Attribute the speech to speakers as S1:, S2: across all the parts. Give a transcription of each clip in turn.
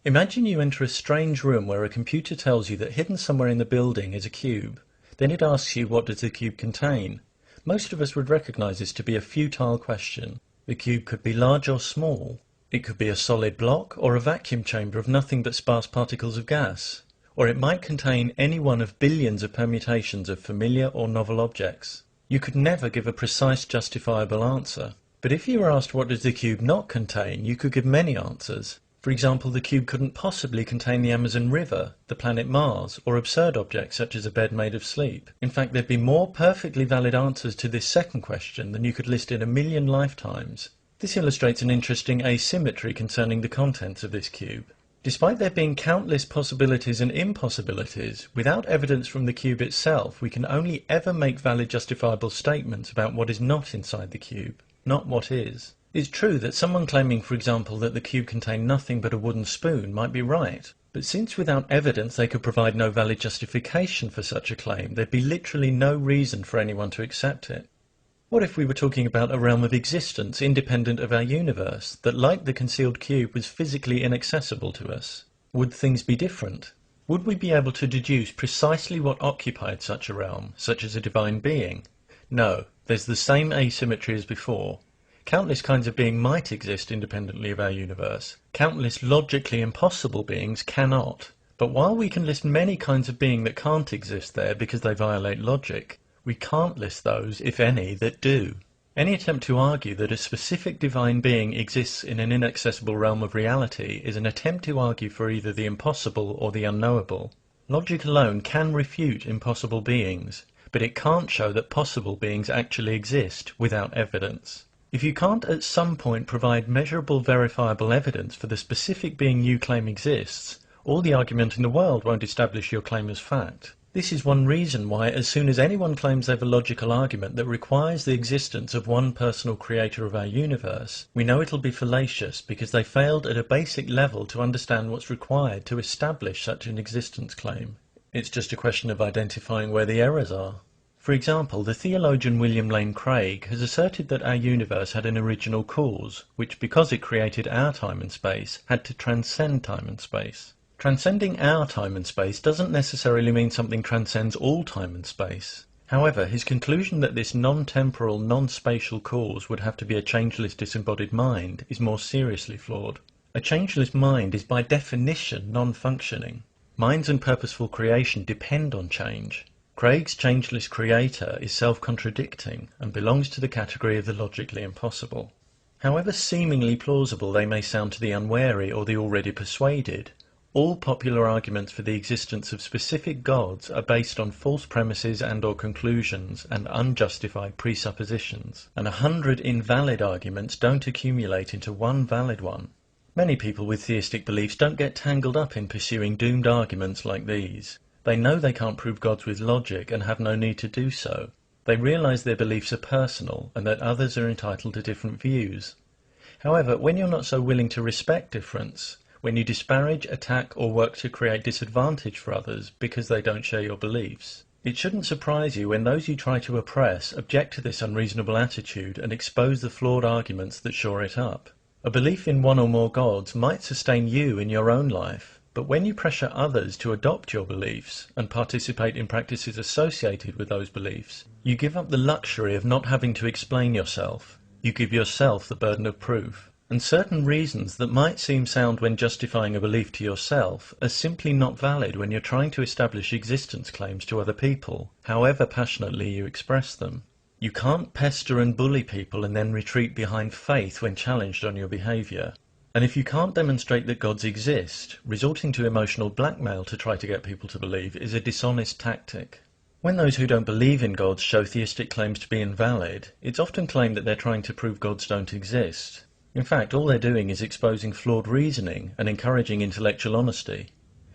S1: Imagine you enter a strange room where a computer tells you that hidden somewhere in the building is a cube. Then it asks you, what does the cube contain? Most of us would recognize this to be a futile question. The cube could be large or small. It could be a solid block or a vacuum chamber of nothing but sparse particles of gas. Or it might contain any one of billions of permutations of familiar or novel objects. You could never give a precise, justifiable answer. But if you were asked what does the cube not contain, you could give many answers. For example, the cube couldn't possibly contain the Amazon River, the planet Mars, or absurd objects such as a bed made of sleep. In fact, there'd be more perfectly valid answers to this second question than you could list in 1,000,000 lifetimes. This illustrates an interesting asymmetry concerning the contents of this cube. Despite there being countless possibilities and impossibilities, without evidence from the cube itself, we can only ever make valid justifiable statements about what is not inside the cube, not what is. It's true that someone claiming, for example, that the cube contained nothing but a wooden spoon might be right, but since without evidence they could provide no valid justification for such a claim, there'd be literally no reason for anyone to accept it. What if we were talking about a realm of existence independent of our universe, that like the concealed cube was physically inaccessible to us? Would things be different? Would we be able to deduce precisely what occupied such a realm, such as a divine being? No, there's the same asymmetry as before. Countless kinds of being might exist independently of our universe. Countless logically impossible beings cannot. But while we can list many kinds of being that can't exist there because they violate logic, we can't list those, if any, that do. Any attempt to argue that a specific divine being exists in an inaccessible realm of reality is an attempt to argue for either the impossible or the unknowable. Logic alone can refute impossible beings, but it can't show that possible beings actually exist without evidence. If you can't at some point provide measurable, verifiable evidence for the specific being you claim exists, all the argument in the world won't establish your claim as fact. This is one reason why as soon as anyone claims they have a logical argument that requires the existence of one personal creator of our universe, we know it'll be fallacious because they failed at a basic level to understand what's required to establish such an existence claim. It's just a question of identifying where the errors are. For example, the theologian William Lane Craig has asserted that our universe had an original cause, which because it created our time and space, had to transcend time and space. Transcending our time and space doesn't necessarily mean something transcends all time and space. However, his conclusion that this non-temporal, non-spatial cause would have to be a changeless disembodied mind is more seriously flawed. A changeless mind is by definition non-functioning. Minds and purposeful creation depend on change. Craig's changeless creator is self-contradicting and belongs to the category of the logically impossible. However seemingly plausible they may sound to the unwary or the already persuaded, all popular arguments for the existence of specific gods are based on false premises and/or conclusions and unjustified presuppositions, and 100 invalid arguments don't accumulate into one valid one. Many people with theistic beliefs don't get tangled up in pursuing doomed arguments like these. They know they can't prove gods with logic and have no need to do so. They realize their beliefs are personal and that others are entitled to different views. However, when you're not so willing to respect difference, when you disparage, attack, or work to create disadvantage for others because they don't share your beliefs, it shouldn't surprise you when those you try to oppress object to this unreasonable attitude and expose the flawed arguments that shore it up. A belief in one or more gods might sustain you in your own life, but when you pressure others to adopt your beliefs and participate in practices associated with those beliefs, you give up the luxury of not having to explain yourself. You give yourself the burden of proof. And certain reasons that might seem sound when justifying a belief to yourself are simply not valid when you're trying to establish existence claims to other people, however passionately you express them. You can't pester and bully people and then retreat behind faith when challenged on your behaviour. And if you can't demonstrate that gods exist, resorting to emotional blackmail to try to get people to believe is a dishonest tactic. When those who don't believe in gods show theistic claims to be invalid, it's often claimed that they're trying to prove gods don't exist. In fact, all they're doing is exposing flawed reasoning and encouraging intellectual honesty.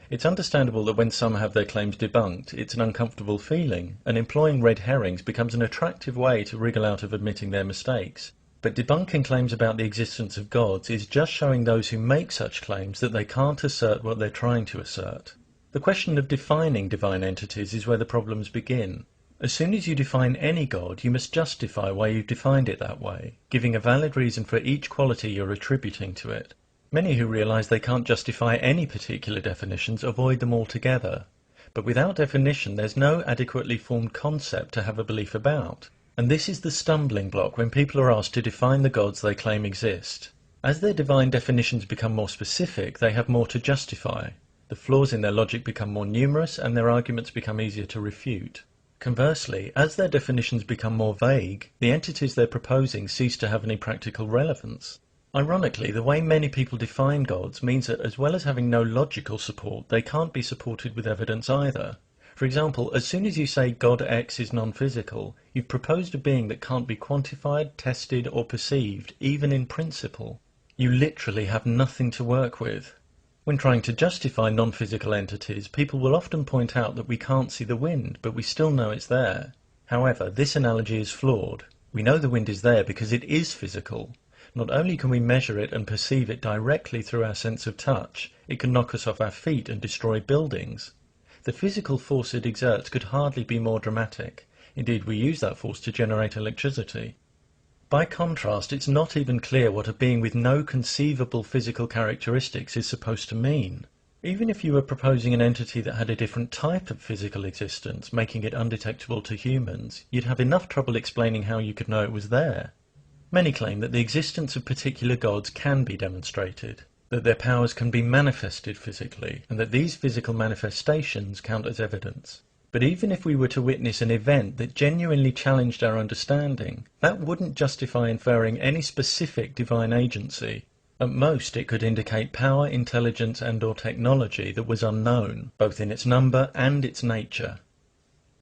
S1: It's understandable that when some have their claims debunked, it's an uncomfortable feeling, and employing red herrings becomes an attractive way to wriggle out of admitting their mistakes. But debunking claims about the existence of gods is just showing those who make such claims that they can't assert what they're trying to assert. The question of defining divine entities is where the problems begin. As soon as you define any god, you must justify why you've defined it that way, giving a valid reason for each quality you're attributing to it. Many who realize they can't justify any particular definitions avoid them altogether. But without definition, there's no adequately formed concept to have a belief about. And this is the stumbling block when people are asked to define the gods they claim exist. As their divine definitions become more specific, they have more to justify. The flaws in their logic become more numerous and their arguments become easier to refute. Conversely, as their definitions become more vague, the entities they're proposing cease to have any practical relevance. Ironically, the way many people define gods means that as well as having no logical support, they can't be supported with evidence either. For example, as soon as you say God X is non-physical, you've proposed a being that can't be quantified, tested or perceived, even in principle. You literally have nothing to work with. When trying to justify non-physical entities, people will often point out that we can't see the wind, but we still know it's there. However, this analogy is flawed. We know the wind is there because it is physical. Not only can we measure it and perceive it directly through our sense of touch, it can knock us off our feet and destroy buildings. The physical force it exerts could hardly be more dramatic. Indeed, we use that force to generate electricity. By contrast, it's not even clear what a being with no conceivable physical characteristics is supposed to mean. Even if you were proposing an entity that had a different type of physical existence, making it undetectable to humans, you'd have enough trouble explaining how you could know it was there. Many claim that the existence of particular gods can be demonstrated, that their powers can be manifested physically, and that these physical manifestations count as evidence. But even if we were to witness an event that genuinely challenged our understanding, that wouldn't justify inferring any specific divine agency. At most, it could indicate power, intelligence and/or technology that was unknown, both in its number and its nature.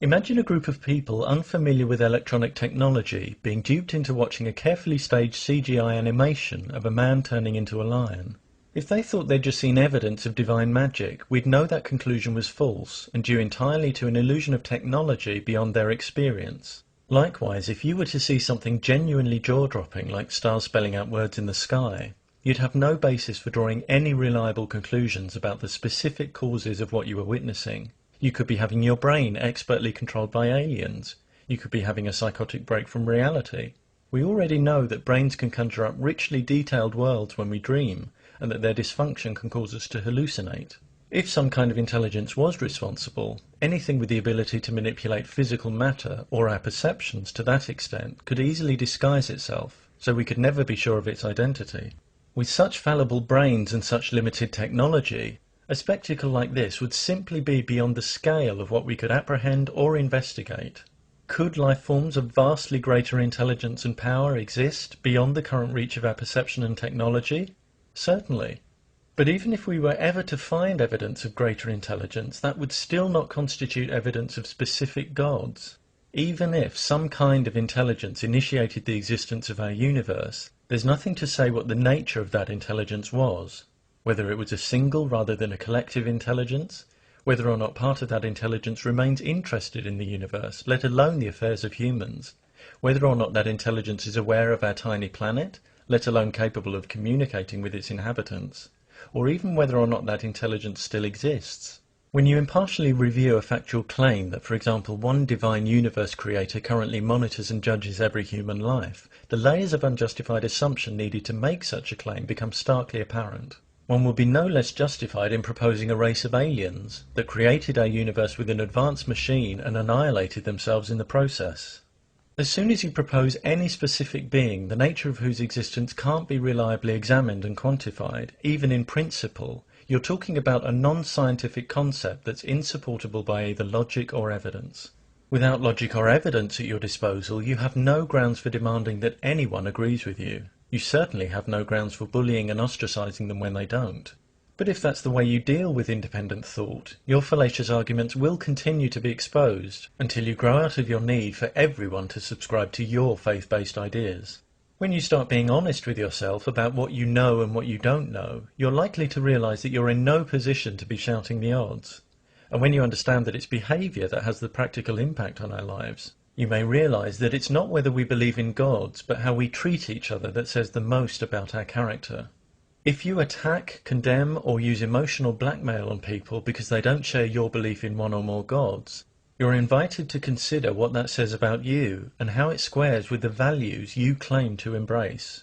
S1: Imagine a group of people unfamiliar with electronic technology being duped into watching a carefully staged CGI animation of a man turning into a lion. If they thought they'd just seen evidence of divine magic, we'd know that conclusion was false and due entirely to an illusion of technology beyond their experience. Likewise, if you were to see something genuinely jaw-dropping like stars spelling out words in the sky, you'd have no basis for drawing any reliable conclusions about the specific causes of what you were witnessing. You could be having your brain expertly controlled by aliens. You could be having a psychotic break from reality. We already know that brains can conjure up richly detailed worlds when we dream, and that their dysfunction can cause us to hallucinate. If some kind of intelligence was responsible, anything with the ability to manipulate physical matter or our perceptions to that extent could easily disguise itself, so we could never be sure of its identity. With such fallible brains and such limited technology, a spectacle like this would simply be beyond the scale of what we could apprehend or investigate. Could life forms of vastly greater intelligence and power exist beyond the current reach of our perception and technology? Certainly. But even if we were ever to find evidence of greater intelligence, that would still not constitute evidence of specific gods. Even if some kind of intelligence initiated the existence of our universe, there's nothing to say what the nature of that intelligence was. Whether it was a single rather than a collective intelligence, whether or not part of that intelligence remains interested in the universe, let alone the affairs of humans, whether or not that intelligence is aware of our tiny planet, let alone capable of communicating with its inhabitants, or even whether or not that intelligence still exists. When you impartially review a factual claim that, for example, one divine universe creator currently monitors and judges every human life, the layers of unjustified assumption needed to make such a claim become starkly apparent. One would be no less justified in proposing a race of aliens that created our universe with an advanced machine and annihilated themselves in the process. As soon as you propose any specific being, the nature of whose existence can't be reliably examined and quantified, even in principle, you're talking about a non-scientific concept that's insupportable by either logic or evidence. Without logic or evidence at your disposal, you have no grounds for demanding that anyone agrees with you. You certainly have no grounds for bullying and ostracizing them when they don't. But if that's the way you deal with independent thought, your fallacious arguments will continue to be exposed until you grow out of your need for everyone to subscribe to your faith-based ideas. When you start being honest with yourself about what you know and what you don't know, you're likely to realize that you're in no position to be shouting the odds. And when you understand that it's behavior that has the practical impact on our lives, you may realize that it's not whether we believe in gods, but how we treat each other that says the most about our character. If you attack, condemn, or use emotional blackmail on people because they don't share your belief in one or more gods, you're invited to consider what that says about you and how it squares with the values you claim to embrace.